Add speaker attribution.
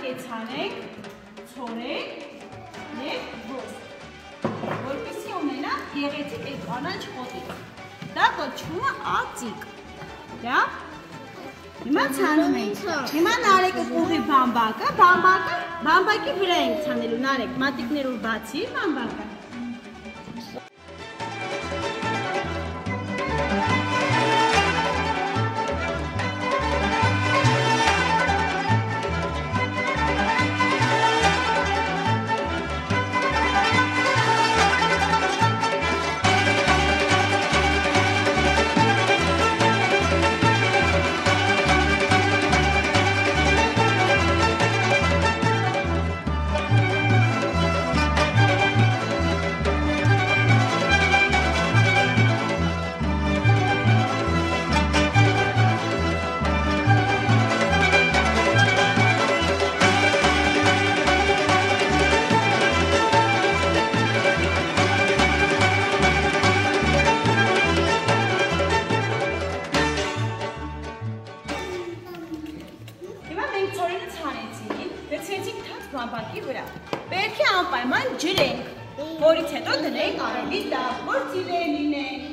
Speaker 1: կեցանենք, ցորենք եւ ոսկ, որպեսզի ունենա գեղեցիկ այդ կանաչ հոտիկ։ Դա կոչվում է ածիկ։ Դա հիմա ցանում ենք։ Հիմա Նարեկը կուղի բամբակի վրա ենք ցանելու, Նարեկ, մատիկներով բացի բամբակը։ Բամբակի վրա պետք է անպայման ջրենք, որից հետո դնենք ավելի լավ, որ ծիլեր լինեն։